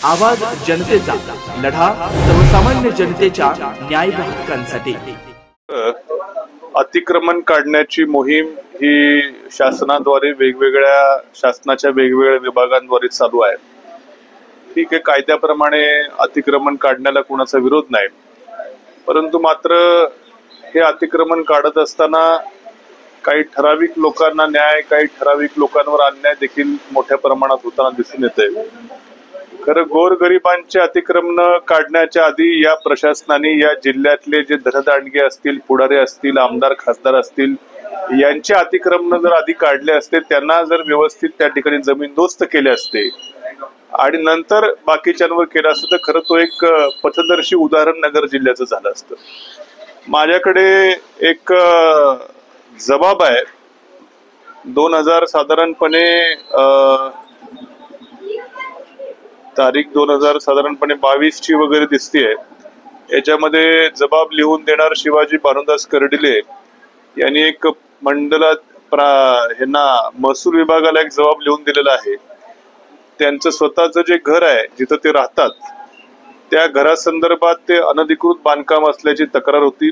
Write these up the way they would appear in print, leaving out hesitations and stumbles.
आवाज जनतेचा, लढा सर्वसामान्य जनतेच्या न्याय व हक्कांसाठी। अतिक्रमण काढण्याची मोहीम ही शासनाद्वारे वेगवेगळ्या शासनाच्या वेगवेगळ्या विभागांद्वारे चालू आहे। ठीक आहे, कायद्याप्रमाणे अतिक्रमण काढण्याला कोणाचा विरोध नाही, परंतु मात्र हे अतिक्रमण काढत असताना काही ठराविक लोकांना न्याय, काही ठराविक लोकांवर अन्याय देखील मोठ्या प्रमाणात होताना दिसून येते। खरं गोरगरिबांचे अतिक्रमण काढण्याच्या आधी या प्रशासनाने या जिल्ह्यातले जे धनदांडगे असतील, पुढारी असतील, आमदार खासदार असतील, यांचे अतिक्रमण जर आधी काढले असते, त्यांना जर व्यवस्थित त्या ठिकाणी जमीनदोस्त केले असते आणि नंतर बाकीच्यांवर केलं असतं, तर खरं तो एक पथदर्शी उदाहरण नगर जिल्ह्याचं झालं असतं। माझ्याकडे एक जबाब आहे 2000 साधारणपणे तारीख 2000 साधारणपणे 22 ची वगैरे दिसतीये। याच्यामध्ये जबाब लिहून देणार शिवाजी भानुदास कर्डिले यांनी एक मंडलात महसूल विभागाला एक जबाब लिहून दिलेला आहे। त्यांचं स्वतःचं जे घर आहे जिथं ते राहतात, त्या घरासंदर्भात ते अनधिकृत बांधकाम असल्याची तक्रार होती।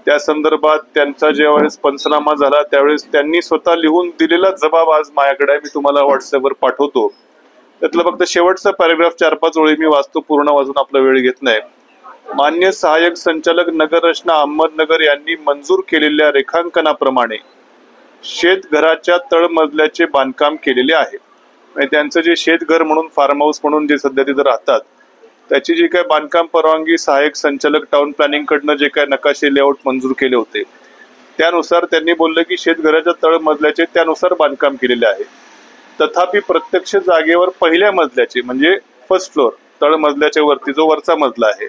त्या संदर्भात त्यांचा ज्यावेळेस पंचनामा झाला त्यावेळेस त्यांनी स्वतः लिहून दिलेला जबाब आज माझ्याकडे आहे, मी तुम्हाला व्हॉट्सअपवर पाठवतो। त्यातलं फक्त शेवटचा पॅराग्राफ 4-5 ओळी मी वाचतो, पूर्ण वाचून आपला वेळ घेत नाही। मान्य सहाय्यक संचालक नगर रचना अहमदनगर यांनी मंजूर केलेल्या रेखांकनाप्रमाणे शेतघराच्या तळमजल्याचे बांधकाम केलेले आहे। म्हणजे त्यांचं जे शेतघर म्हणून फार्म हाऊस म्हणून जे सध्या तिथे राहतात, त्याची जी काय बांधकाम परवानगी सहाय्यक संचालक टाउन प्लॅनिंग कडनं जे काय नकाशे लेआउट मंजूर केले होते, त्यानुसार त्यांनी बोललं की शेतघराच्या तळमजल्याचे त्यानुसार बांधकाम केलेले आहे। तथापि प्रत्यक्ष जागेवर पहिल्या मजल्याचे म्हणजे फर्स्ट फ्लोअर, तळमजल्याच्या वरती जो वरचा मजला आहे,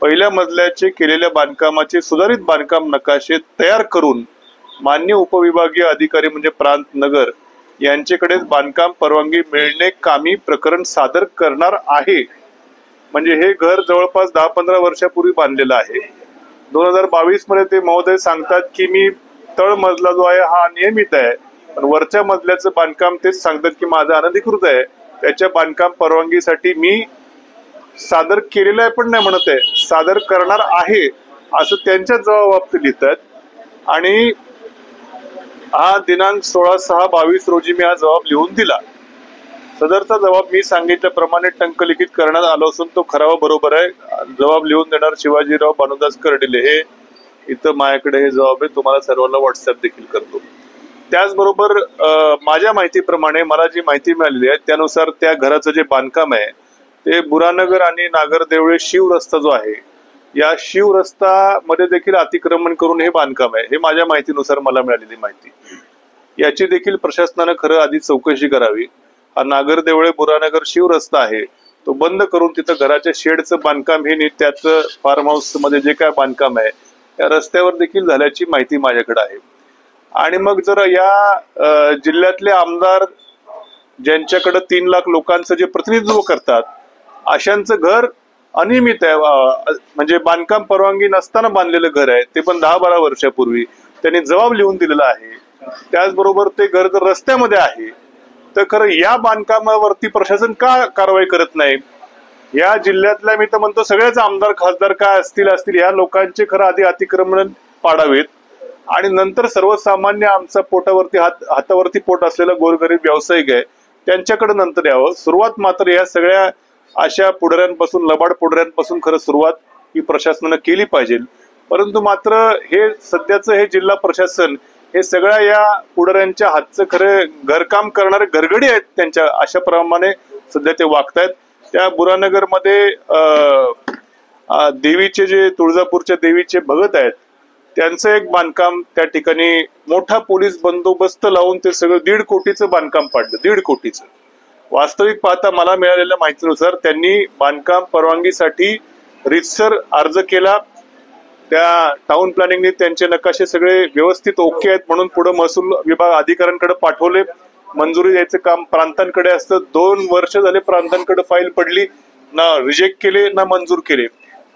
पहिल्या मजल्याचे केलेल्या बांधकामाचे सुधारित बांधकाम नकाशे तयार करून मान्य उपविभागीय अधिकारी म्हणजे प्रांत नगर यांच्याकडेच बांधकाम परवानगी मिळणे कामी प्रकरण सादर करणार आहे। म्हणजे हे घर जवळपास 10-15 वर्षापूर्वी बांधलेलं आहे। 2022 मध्ये ते महोदय सांगतात की मी तळमजला जो आहे हा नियमित आहे, पण वरच्या मजल्याचं बांधकाम तेच सांगतात की माझं अनधिकृत आहे, त्याच्या बांधकाम परवानगीसाठी मी सादर केलेलं आहे पण नाही म्हणत आहे, सादर करणार आहे असं त्यांच्या जबाबात लिहितात। आणि हा दिनांक 16/6/22 रोजी मी हा जबाब लिहून दिला। सदरचा जबाब मी सांगितल्याप्रमाणे टंकलिखित करण्यात आलो असून तो खरा व बरोबर आहे। जबाब लिहून देणार शिवाजीराव भानुदास कर्डिले, हे इथं माझ्याकडे हे जबाब आहे, तुम्हाला सर्वांना व्हॉट्सअप देखील करतो। त्याचबरोबर माझ्या माहितीप्रमाणे मला जी माहिती मिळालेली आहे त्यानुसार त्या घराचं जे बांधकाम आहे ते बुरानगर आणि नागरदेवळे शिव रस्ता जो आहे, या शिव रस्ता मध्ये देखील अतिक्रमण करून हे बांधकाम आहे, हे माझ्या माहितीनुसार मला मिळालेली माहिती। याची देखील प्रशासनानं खरं आधी चौकशी करावी। हा नागरदेवळे बुरानगर शिव रस्ता आहे, तो बंद करून तिथं घराच्या शेडचं बांधकाम हे त्याचं फार्म हाऊस मध्ये जे काय बांधकाम आहे या रस्त्यावर देखील झाल्याची माहिती माझ्याकडे आहे। आणि मग जर या जिल्ह्यातले आमदार ज्यांच्याकडे 3 लाख लोकांचं जे प्रतिनिधित्व करतात, अशांचं घर अनियमित आहे, म्हणजे बांधकाम परवानगी नसताना बांधलेलं घर आहे, ते पण 10-12 वर्षापूर्वी त्यांनी जबाब लिहून दिलेला आहे। त्याचबरोबर ते घर जर रस्त्यामध्ये आहे तर खरं या बांधकामावरती प्रशासन का कारवाई करत नाही? या जिल्ह्यातल्या मी तर म्हणतो सगळेच आमदार खासदार काय असतील या लोकांचे खरं आधी अतिक्रमण पाडावेत आणि नंतर सर्वसामान्य आमचा पोटावरती हातावरती पोट असलेला गोरगरीब व्यावसायिक आहे त्यांच्याकडे नंतर यावं। सुरुवात मात्र या सगळ्या अशा पुढाऱ्यांपासून, लबाड पुढाऱ्यांपासून खरं सुरुवात ही प्रशासनानं केली पाहिजे। परंतु मात्र हे सध्याचं हे जिल्हा प्रशासन हे सगळ्या या पुढाऱ्यांच्या हातचं खरे घरकाम करणारे घरगडी आहेत, त्यांच्या अशा प्रमाणे सध्या ते वागतायत। त्या बुरानगर मध्ये देवीचे जे तुळजापूरच्या देवीचे भगत आहेत त्यांचं एक बांधकाम त्या ठिकाणी मोठा पोलीस बंदोबस्त लावून ते सगळं 1.5 कोटीचं बांधकाम पाडलं, 1.5 कोटीचं। वास्तविक पाहता मला मिळालेल्या माहितीनुसार त्यांनी बांधकाम परवानगीसाठी रीतसर अर्ज केला, त्या टाउन प्लॅनिंगने त्यांचे नकाशे सगळे व्यवस्थित ओके आहेत म्हणून पुढे महसूल विभाग अधिकाऱ्यांकडे पाठवले, मंजुरी द्यायचं काम प्रांतांकडे असतं। 2 वर्ष झाले प्रांतांकडे फाईल पडली, ना रिजेक्ट केले ना मंजूर केले।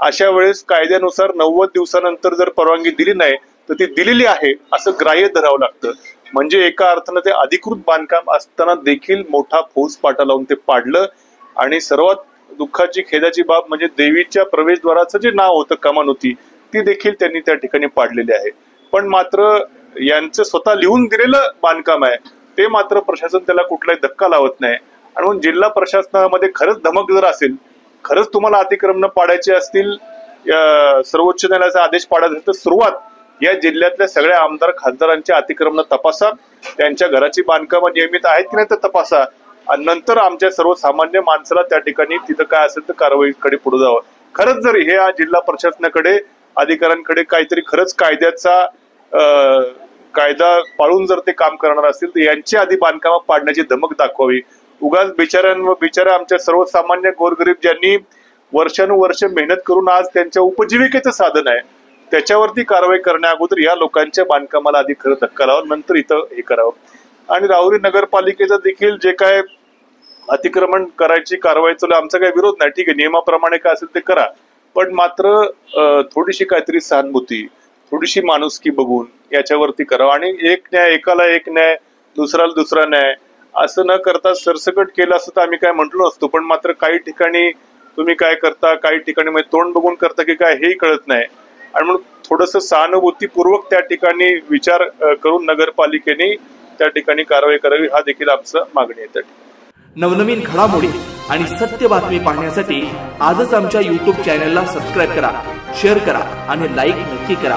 अशा वेळेस कायद्यानुसार 90 दिवसानंतर जर परवानगी दिली नाही तर ती दिलेली आहे असं ग्राह्य धरावं लागतं। म्हणजे एका अर्थानं ते अधिकृत बांधकाम असताना देखील मोठा फौजफाटा लावून ते पाडलं आणि सर्वात दुःखाची खेदाची बाब म्हणजे देवीच्या प्रवेशद्वाराचं जे नाव होतं कमान होती ती देखील त्यांनी त्या ठिकाणी पाडलेली आहे. पण मात्र यांचं स्वतः लिहून दिलेलं बांधकाम आहे ते मात्र प्रशासन त्याला कुठलाही धक्का लावत नाही. आणि म्हणून जिल्हा प्रशासनामध्ये खरंच धमक जर असेल, खरंच तुम्हाला अतिक्रमण पाडायचे असतील, सर्वोच्च न्यायालयाचा आदेश पाडायचा असेल तर सुरुवात या जिल्ह्यातल्या सगळ्या आमदार खासदारांच्या अतिक्रमण तपासा, त्यांच्या घराची बांधकामं नियमित आहेत की नाही तर तपासा, आणि नंतर आमच्या सर्वसामान्य माणसाला त्या ठिकाणी तिथं काय असेल तर कारवाईकडे पुढे जावं. खरंच जर हे जिल्हा प्रशासनाकडे अधिकाऱ्यांकडे काहीतरी खरंच कायदा पाळून जर ते काम करणार असतील तर यांची आधी बांधकामं पाडण्याची धमक दाखवावी. उगाच बिचारा आमच्या सर्वसामान्य गोरगरीब ज्यांनी वर्षानुवर्ष मेहनत करून आज त्यांच्या उपजीविकेचं साधन आहे त्याच्यावरती कारवाई करण्या अगोदर या लोकांच्या बांधकामाला आधी खरं धक्का लावा, नंतर इथं हे करावं. आणि राहुरी नगरपालिकेचं देखील जे काय अतिक्रमण करायची कारवाई चालू, आमचा काही विरोध नाही, ठीक आहे, नियमाप्रमाणे काय असेल ते करा, पण मात्र थोडीशी काहीतरी सहानुभूती, थोडीशी माणुसकी बघून याच्यावरती करावं. आणि एक न्याय एकाला एक न्याय, दुसऱ्याला दुसरा न्याय असं न करता सरसकट केलं असतं तर आम्ही काय म्हटलो नसतो. पण मात्र काही ठिकाणी तुम्ही काय करता, काही ठिकाणी तोंड बघून करता की काय हेही कळत नाही. आणि म्हणून थोडंसं सहानुभूतीपूर्वक त्या ठिकाणी विचार करून नगरपालिकेने त्या ठिकाणी कारवाई करावी, हा देखील आमचं मागणी आहे. नवनवीन घडामोडी आणि सत्य बातमी पाहण्यासाठी आजच आमच्या YouTube चॅनलला सबस्क्राईब करा, शेअर करा आणि लाईक नक्की करा.